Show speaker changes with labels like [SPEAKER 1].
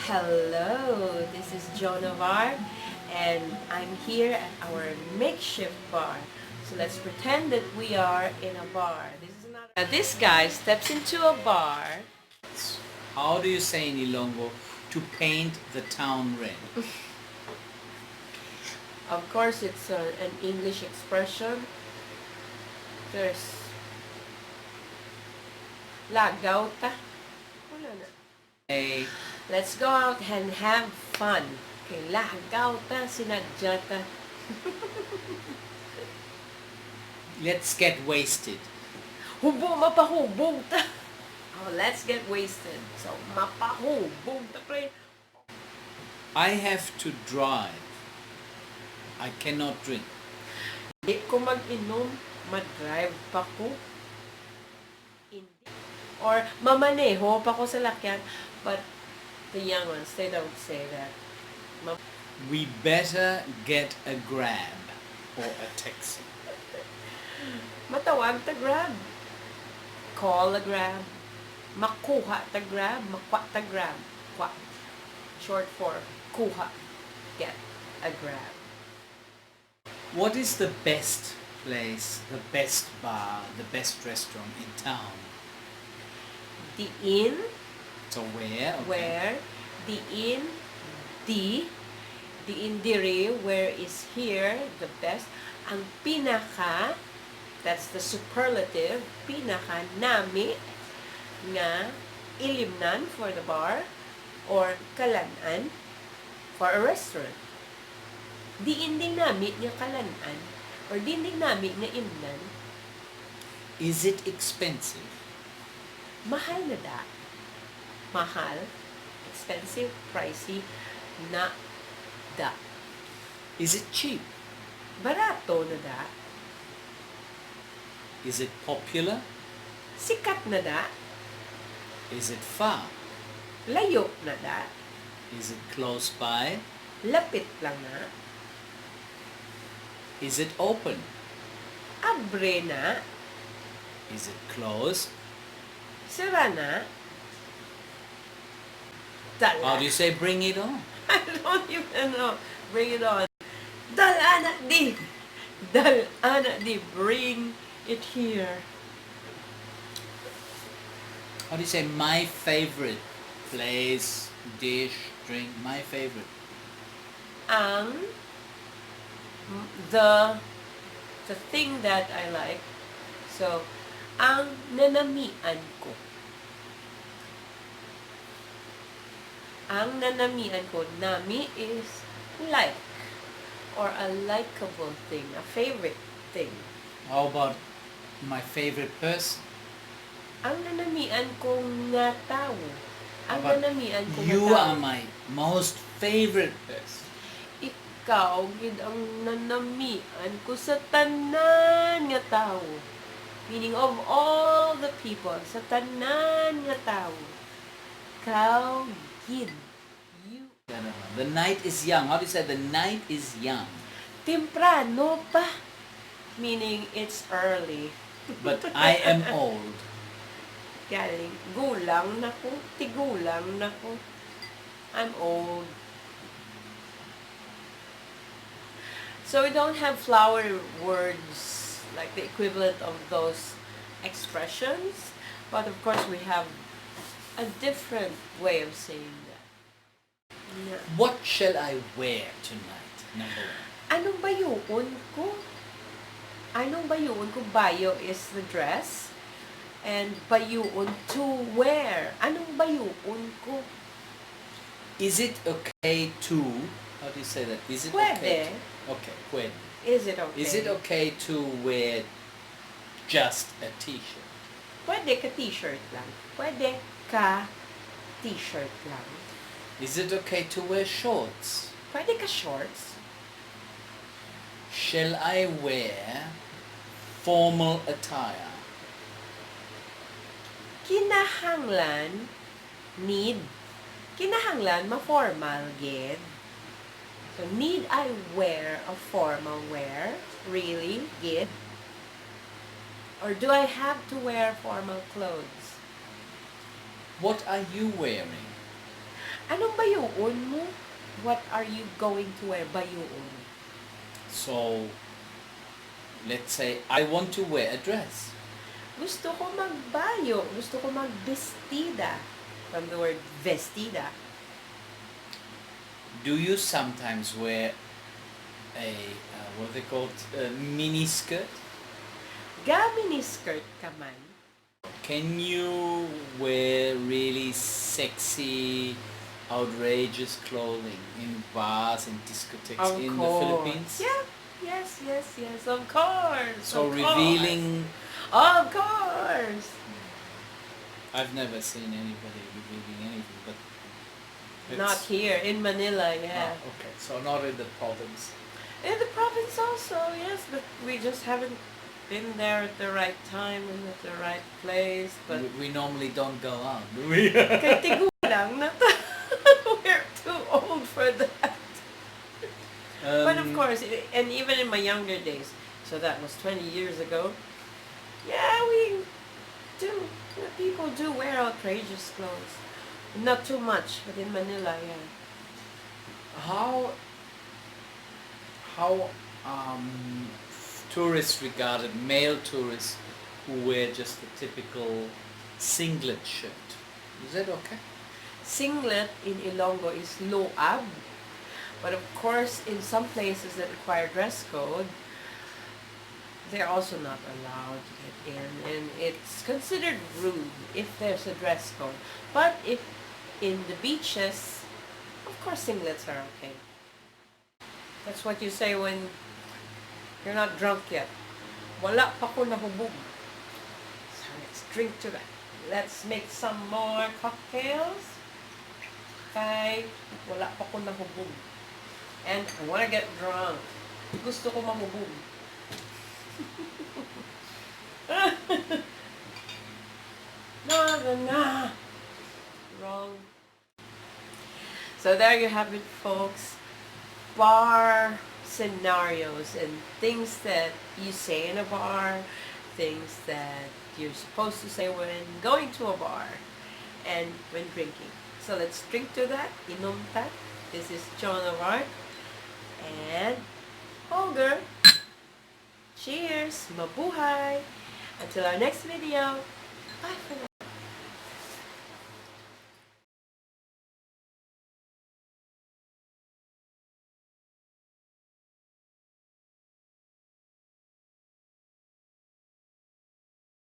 [SPEAKER 1] Hello, this is Joan Navar, and I'm here at our makeshift bar. So let's pretend that we are in a bar. This guy steps into a bar.
[SPEAKER 2] How do you say in Ilonggo to paint the town red?
[SPEAKER 1] Of course, it's an English expression. There's lagaw ta. Wala na.
[SPEAKER 2] Hey,
[SPEAKER 1] Let's go out and have fun. Okay, lagaw ta, sinadya ta.
[SPEAKER 2] let's get wasted.
[SPEAKER 1] Hubo, mapahubog ta. Oh, let's get wasted. So, mapahubog ta, pre.
[SPEAKER 2] I have to drive. I cannot drink.
[SPEAKER 1] Hindi ko mag-inom, mag-drive pa ko. Hindi. Or mamaneho pa ko sa lakyan. But the young ones, they don't say that.
[SPEAKER 2] We better get a Grab or a taxi.
[SPEAKER 1] Matawag ta Grab. Call a Grab. Makuha ta Grab. Makwa ta Grab. Kwa. Short for kuha. Get a Grab.
[SPEAKER 2] What is the best place, the best bar, the best restaurant in town?
[SPEAKER 1] The inn.
[SPEAKER 2] So where? Okay.
[SPEAKER 1] Where. The inn. The indiri, where is here, the best. Ang pinaka, that's the superlative, pinaka nami nga ilimnan for the bar or kalanan for a restaurant. Diin nami nga kalanan or dinding nami nga imnan,
[SPEAKER 2] Is it expensive?
[SPEAKER 1] mahal na da. Mahal, expensive, pricey, na da.
[SPEAKER 2] Is it cheap?
[SPEAKER 1] Barato na da.
[SPEAKER 2] Is it popular?
[SPEAKER 1] Sikat na da.
[SPEAKER 2] Is it far?
[SPEAKER 1] Layo na da.
[SPEAKER 2] Is it close by?
[SPEAKER 1] Lapit lang na.
[SPEAKER 2] Is it open?
[SPEAKER 1] Abre na.
[SPEAKER 2] Is it closed?
[SPEAKER 1] Sira na.
[SPEAKER 2] How
[SPEAKER 1] Dala.
[SPEAKER 2] do you say bring it on?
[SPEAKER 1] I don't even know. Bring it on. Dala na di. Dala na di. Bring it here.
[SPEAKER 2] How do you say my favorite place, dish, drink, my favorite?
[SPEAKER 1] Ang the thing that I like. So, ang nanamian ko. Ang nanamian ko, nami is like or a likable thing, a favorite thing.
[SPEAKER 2] How about my favorite person?
[SPEAKER 1] Ang nanamian ko nga tao. Ang
[SPEAKER 2] But
[SPEAKER 1] nanamian ko nga
[SPEAKER 2] you
[SPEAKER 1] tao.
[SPEAKER 2] are my most favorite person.
[SPEAKER 1] Ikaw, gid ang nanamian ko sa tanan nga tao. Meaning of all the people, sa tanan nga tao. Ikaw, gid. You.
[SPEAKER 2] The night is young. How do you say the night is young?
[SPEAKER 1] Temprano pa. Meaning, it's early.
[SPEAKER 2] But I am old.
[SPEAKER 1] Galing, gulang na ko. Tigulang na ko. I'm old. So we don't have flower words like the equivalent of those expressions. But of course, we have a different way of saying that. Yeah.
[SPEAKER 2] What shall I wear tonight? Number one.
[SPEAKER 1] Anong bayuon ko? Anong bayuon ko? Bayo is the dress. And bayuon to wear. Anong bayuon ko?
[SPEAKER 2] Is it okay to? How do you say that? Is it
[SPEAKER 1] Pwede.
[SPEAKER 2] okay? Okay, pwede.
[SPEAKER 1] Is it okay?
[SPEAKER 2] Is it okay to wear just a t-shirt?
[SPEAKER 1] Pwede ka t-shirt lang. Pwede ka t-shirt lang.
[SPEAKER 2] Is it okay to wear shorts?
[SPEAKER 1] Pwede ka shorts.
[SPEAKER 2] Shall I wear formal attire?
[SPEAKER 1] Kinahanglan, need. Kinahanglan, ma-formal, gid. So, need I wear a formal wear? Really, gid? Or do I have to wear formal clothes?
[SPEAKER 2] What are you wearing?
[SPEAKER 1] Anong bayuon mo? What are you going to wear? Bayuon.
[SPEAKER 2] So, let's say I want to wear a dress.
[SPEAKER 1] Gusto ko magbayo. Gusto ko magbestida. From the word vestida.
[SPEAKER 2] Do you sometimes wear a, what are they called, a mini skirt?
[SPEAKER 1] Gamini skirt ka man.
[SPEAKER 2] Can you wear really sexy, outrageous clothing in bars and discotheques
[SPEAKER 1] Of
[SPEAKER 2] in the
[SPEAKER 1] course.
[SPEAKER 2] Philippines?
[SPEAKER 1] Yeah. Yes, of course.
[SPEAKER 2] So
[SPEAKER 1] of
[SPEAKER 2] revealing,
[SPEAKER 1] course. Of course.
[SPEAKER 2] I've never seen anybody revealing anything, but
[SPEAKER 1] Not here, in Manila, yeah.
[SPEAKER 2] Okay, so not in the province.
[SPEAKER 1] In the province also, yes, but we just haven't been there at the right time and at the right place. But
[SPEAKER 2] We normally don't go out, do we?
[SPEAKER 1] kay tigulang na we're too old for that. But of course, and even in my younger days, so that was 20 years ago, yeah, we do, people do wear outrageous clothes. Not too much, but in Manila, yeah.
[SPEAKER 2] How tourists regarded male tourists who wear just a typical singlet shirt? Is that okay?
[SPEAKER 1] Singlet in Ilonggo is low ab, but of course, in some places that require dress code, they're also not allowed to get in, and it's considered rude if there's a dress code. But if in the beaches, of course singlets are okay. That's what you say when you're not drunk yet. Wala pa ko nahubog. So let's drink to that. Let's make some more cocktails. Kay wala pa ko nahubog. And I wanna get drunk. Gusto ko mahubog. No. Wrong. So there you have it, folks. Bar scenarios and things that you say in a bar, things that you're supposed to say when going to a bar and when drinking. So let's drink to that. Inom ta. This is John of Art and Holger. Cheers! Mabuhay! Until our next video. Bye for now.